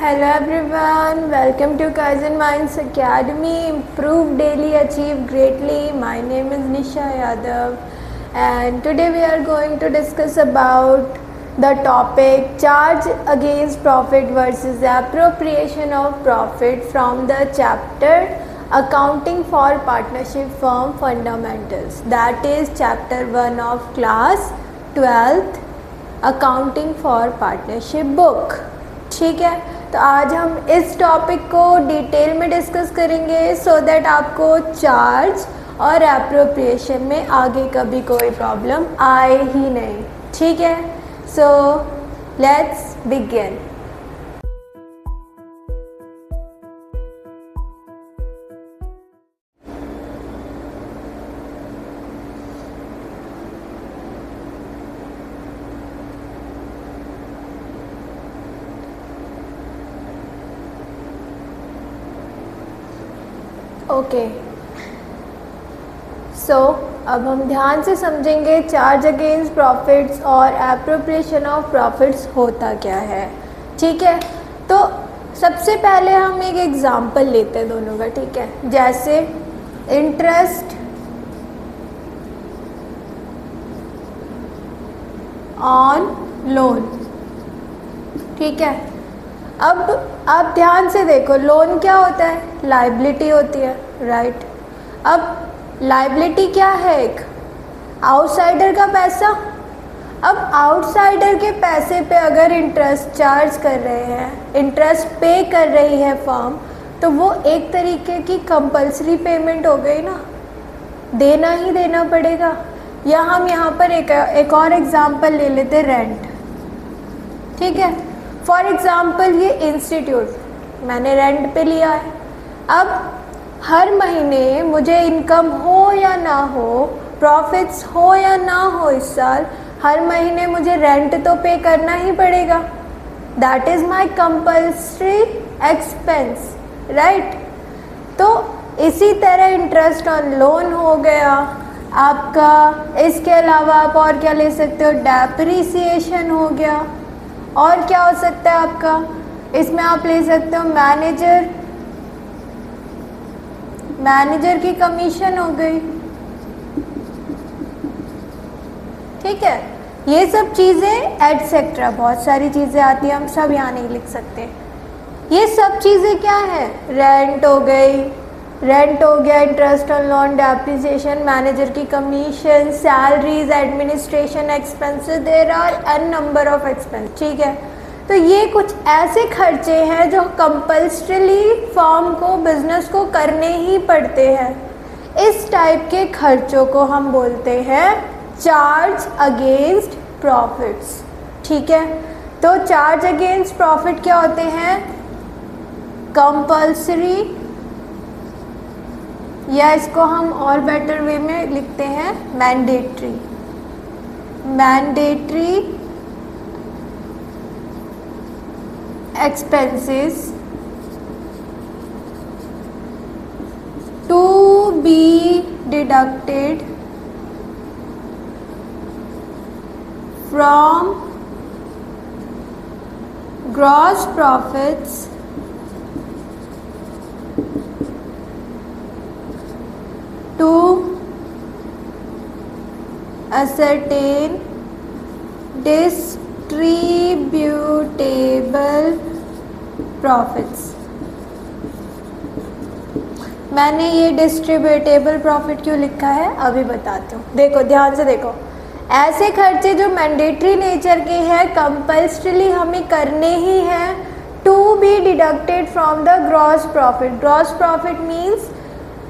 Hello everyone, welcome to Kaizen Minds Academy. Improve daily, achieve greatly. My name is Nisha Yadav and today we are going to discuss about the topic charge against profit versus appropriation of profit from the chapter Accounting for Partnership Firm Fundamentals. That is chapter 1 of class 12th Accounting for Partnership book. ठीक है, तो आज हम इस topic को detail में discuss करेंगे so that आपको चार्ज और एप्रोप्रिएशन में आगे कभी कोई प्रॉब्लम आए ही नहीं. ठीक है, सो लेट्स बिगिन. ओके, सो अब हम ध्यान से समझेंगे चार्ज अगेंस्ट प्रॉफिट्स और एप्रोप्रिएशन ऑफ प्रॉफिट्स होता क्या है. ठीक है, तो सबसे पहले हम एक एग्जांपल लेते हैं दोनों का. ठीक है, जैसे इंटरेस्ट ऑन लोन. ठीक है, अब आप ध्यान से देखो, लोन क्या होता है? लायबिलिटी होती है, राइट. अब लायबिलिटी क्या है? एक आउटसाइडर का पैसा. अब आउटसाइडर के पैसे पे अगर इंटरेस्ट चार्ज कर रहे हैं, इंटरेस्ट पे कर रही है फर्म, तो वो एक तरीके की कंपल्सरी पेमेंट हो गई ना, देना ही देना पड़ेगा. या हम यहाँ पर एक और एग्जांपल ले लेते, रेंट. ठीक है, फॉर एग्ज़ाम्पल ये इंस्टीट्यूट मैंने रेंट पे लिया है. अब हर महीने मुझे इनकम हो या ना हो, प्रॉफिट्स हो या ना हो, इस साल हर महीने मुझे रेंट तो पे करना ही पड़ेगा. That is my compulsory expense, right. तो इसी तरह इंटरेस्ट ऑन लोन हो गया आपका. इसके अलावा आप और क्या ले सकते हो? डेप्रिसिएशन हो गया. और क्या हो सकता है आपका? इसमें आप ले सकते हो मैनेजर की कमीशन हो गई. ठीक है, ये सब चीज़ें एटसेट्रा, बहुत सारी चीज़ें आती हैं, हम सब यहाँ नहीं लिख सकते. ये सब चीज़ें क्या है? रेंट हो गई, रेंट हो गया, interest on loan, depreciation, manager की commission, salaries, administration expenses, there are an number of expense. ठीक है, तो ये कुछ ऐसे खर्चे हैं जो कंपल्सरीली फर्म को, बिजनेस को करने ही पड़ते हैं. इस टाइप के खर्चों को हम बोलते हैं चार्ज अगेंस्ट प्रॉफिट्स. ठीक है, तो चार्ज अगेंस्ट प्रॉफिट क्या होते हैं? कंपल्सरी, या इसको हम और बेटर वे में लिखते हैं mandatory expenses to be deducted from gross profits to ascertain distributable profits. मैंने ये डिस्ट्रीब्यूटेबल प्रॉफिट क्यों लिखा है अभी बताती हूँ. देखो, ध्यान से देखो, ऐसे खर्चे जो मैंडेटरी नेचर के हैं, कंपल्सरीली हमें करने ही हैं, to be deducted from the gross profit. Gross profit means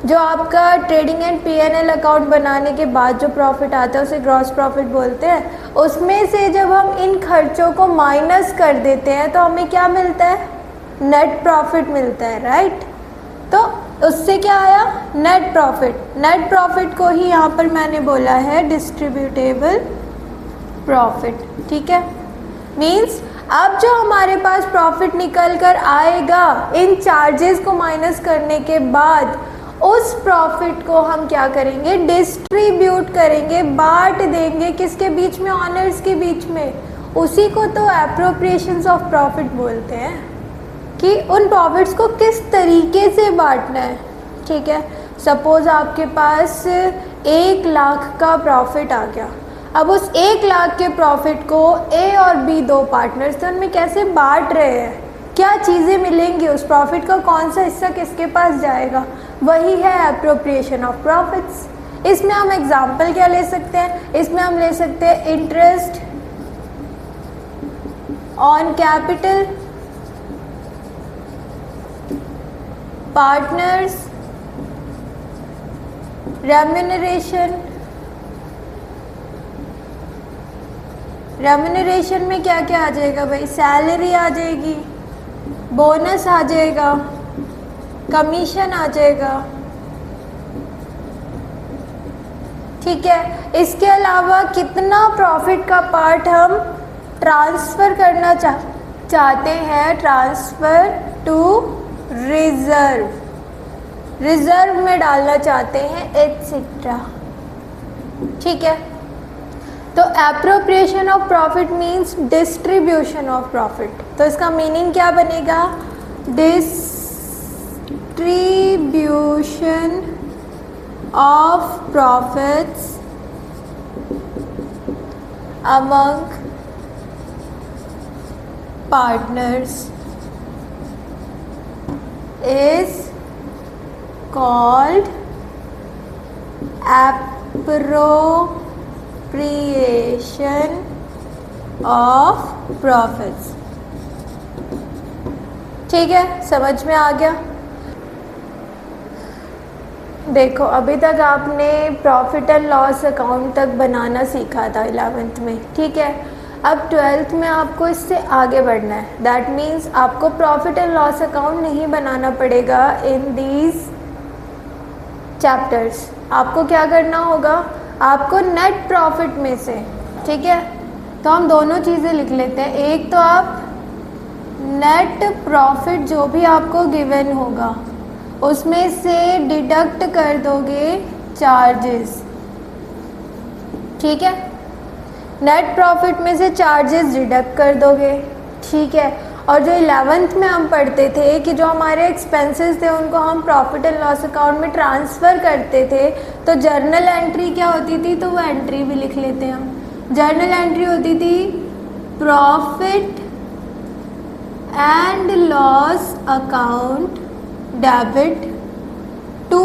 जो आपका ट्रेडिंग एंड पीएनएल अकाउंट बनाने के बाद जो प्रॉफिट आता है उसे ग्रॉस प्रॉफिट बोलते हैं. उसमें से जब हम इन खर्चों को माइनस कर देते हैं तो हमें क्या मिलता है? नेट प्रॉफिट मिलता है, राइट. तो उससे क्या आया? Net profit. नेट प्रॉफिट को ही यहाँ पर मैंने बोला है डिस्ट्रीब्यूटेबल प्रॉफिट. ठीक है, मीन्स अब जो हमारे पास प्रॉफिट निकल कर आएगा इन चार्जेस को माइनस करने के बाद, उस प्रॉफिट को हम क्या करेंगे? डिस्ट्रीब्यूट करेंगे, बांट देंगे. किसके बीच में? ऑनर्स के बीच में. उसी को तो एप्रोप्रिएशंस ऑफ प्रॉफिट बोलते हैं. कि उन प्रॉफिट्स को किस तरीके से बांटना है। ठीक है, सपोज़ आपके पास 1 लाख का प्रॉफिट आ गया। अब उस 1 लाख के प्रॉफिट को ए और बी 2 पार्टनर्स थे, उनमें कैसे बांट रहे हैं, क्या चीज़ें मिलेंगी, उस प्रॉफिट का कौन सा हिस्सा किसके पास जाएगा, वही है एप्रोप्रिएशन ऑफ प्रॉफिट्स। इसमें हम एग्जाम्पल क्या ले सकते हैं, इसमें हम ले सकते हैं interest on capital, partners, remuneration. Remuneration में क्या क्या आ जाएगा भाई, सैलरी आ जाएगी, बोनस आ जाएगा, कमीशन आ जाएगा। ठीक है, इसके अलावा कितना प्रॉफिट का पार्ट हम ट्रांसफ़र करना चाहते हैं, ट्रांसफ़र टू रिज़र्व, रिज़र्व में डालना चाहते हैं, एटसेट्रा। ठीक है, तो appropriation of profit means distribution of profit. तो इसका मीनिंग क्या बनेगा, distribution of profits among partners is called appropriation of profits। ठीक है, समझ में आ गया। देखो अभी तक आपने प्रॉफिट एंड लॉस अकाउंट तक बनाना सीखा था 11th में। ठीक है, अब 12th में आपको इससे आगे बढ़ना है। दैट मीन्स आपको प्रॉफिट एंड लॉस अकाउंट नहीं बनाना पड़ेगा इन दीज चैप्टर्स। आपको क्या करना होगा, आपको नेट प्रॉफिट में से, ठीक है, तो हम दोनों चीज़ें लिख लेते हैं। एक तो आप नेट प्रॉफिट जो भी आपको गिवन होगा उसमें से डिडक्ट कर दोगे चार्जेस। ठीक है, नेट प्रॉफिट में से चार्जेस डिडक्ट कर दोगे। ठीक है, और जो 11th में हम पढ़ते थे कि जो हमारे एक्सपेंसेस थे उनको हम प्रॉफिट एंड लॉस अकाउंट में ट्रांसफ़र करते थे, तो जर्नल एंट्री क्या होती थी, तो वो एंट्री भी लिख लेते हैं हम। जर्नल एंट्री होती थी profit and loss account debit to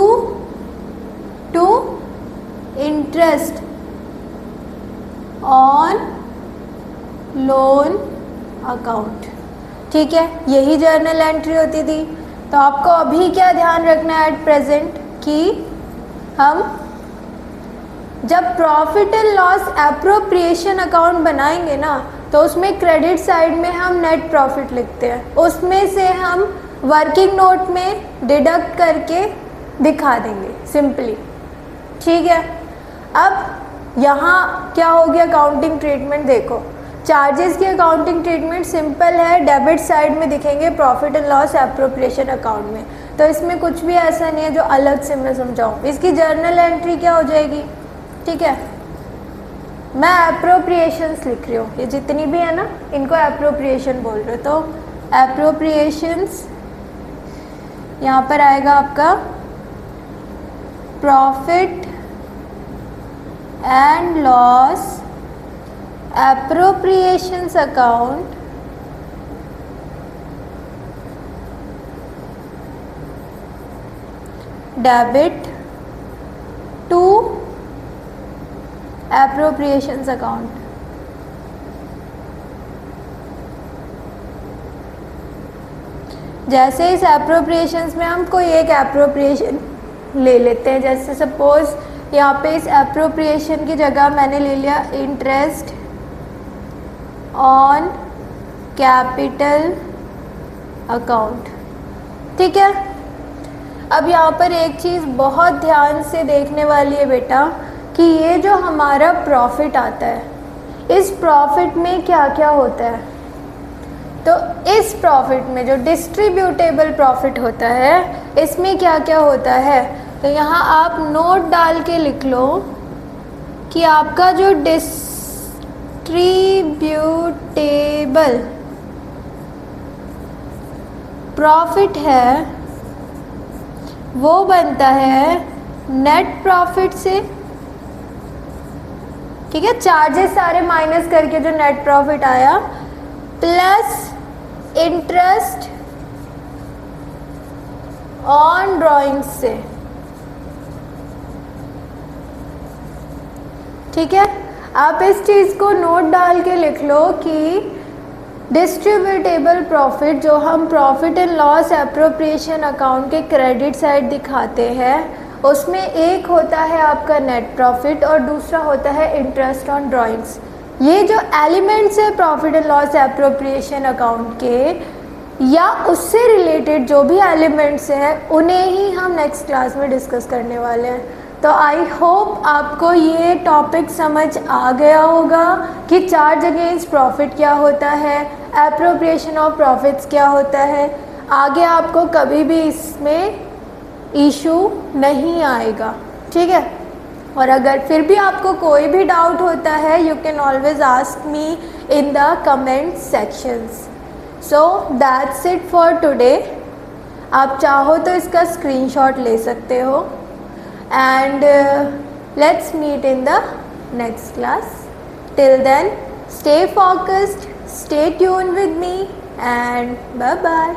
interest on loan account. ठीक है, यही जर्नल एंट्री होती थी। तो आपको अभी क्या ध्यान रखना है एट प्रेजेंट, कि हम जब profit and loss appropriation account बनाएंगे ना, तो उसमें क्रेडिट साइड में हम नेट प्रॉफिट लिखते हैं, उसमें से हम वर्किंग नोट में डिडक्ट करके दिखा देंगे सिंपली। ठीक है, अब यहाँ क्या हो गया अकाउंटिंग ट्रीटमेंट। देखो चार्जेस की अकाउंटिंग ट्रीटमेंट सिंपल है, डेबिट साइड में दिखेंगे profit and loss appropriation account में, तो इसमें कुछ भी ऐसा नहीं है जो अलग से मैं समझाऊँ। इसकी जर्नल एंट्री क्या हो जाएगी, ठीक है, मैं एप्रोप्रिएशंस लिख रही हूँ, ये जितनी भी है ना इनको एप्रोप्रिएशन बोल रहे हो, तो एप्रोप्रिएशंस यहाँ पर आएगा आपका profit and loss appropriations account debit to appropriations account. जैसे इस एप्रोप्रिएशंस में हम कोई एक एप्रोप्रिएशन ले लेते हैं, जैसे सपोज यहाँ पे इस एप्रोप्रिएशन की जगह मैंने ले लिया इंटरेस्ट ऑन कैपिटल अकाउंट। ठीक है, अब यहाँ पर एक चीज़ बहुत ध्यान से देखने वाली है बेटा, कि ये जो हमारा प्रॉफिट आता है, इस प्रॉफिट में क्या क्या होता है। तो इस प्रॉफिट में जो डिस्ट्रीब्यूटेबल प्रॉफिट होता है, इसमें क्या क्या होता है, तो यहाँ आप नोट डाल के लिख लो कि आपका जो डिस्ट्रीब्यूटेबल प्रॉफिट है वो बनता है नेट प्रॉफिट से, ठीक है, चार्जेस सारे माइनस करके जो नेट प्रॉफिट आया प्लस इंटरेस्ट ऑन ड्राइंग्स से, ठीक है। आप इस चीज़ को नोट डाल के लिख लो कि डिस्ट्रीब्यूटेबल प्रॉफिट जो हम profit and loss appropriation account के क्रेडिट साइड दिखाते हैं उसमें एक होता है आपका नेट प्रॉफिट और दूसरा होता है इंटरेस्ट ऑन ड्राइंग्स। ये जो एलिमेंट्स है profit and loss appropriation account के या उससे रिलेटेड जो भी एलिमेंट्स हैं उन्हें ही हम नेक्स्ट क्लास में डिस्कस करने वाले हैं। तो आई होप आपको ये टॉपिक समझ आ गया होगा कि चार्ज अगेंस्ट प्रॉफिट क्या होता है, एप्रोप्रिएशन ऑफ प्रॉफिट्स क्या होता है। आगे आपको कभी भी इसमें इशू नहीं आएगा, ठीक है। और अगर फिर भी आपको कोई भी डाउट होता है you can always ask me in the comment sections. So that's it for today. आप चाहो तो इसका स्क्रीनशॉट ले सकते हो and let's meet in the next class. Till then, stay focused, stay tuned with me, and bye bye.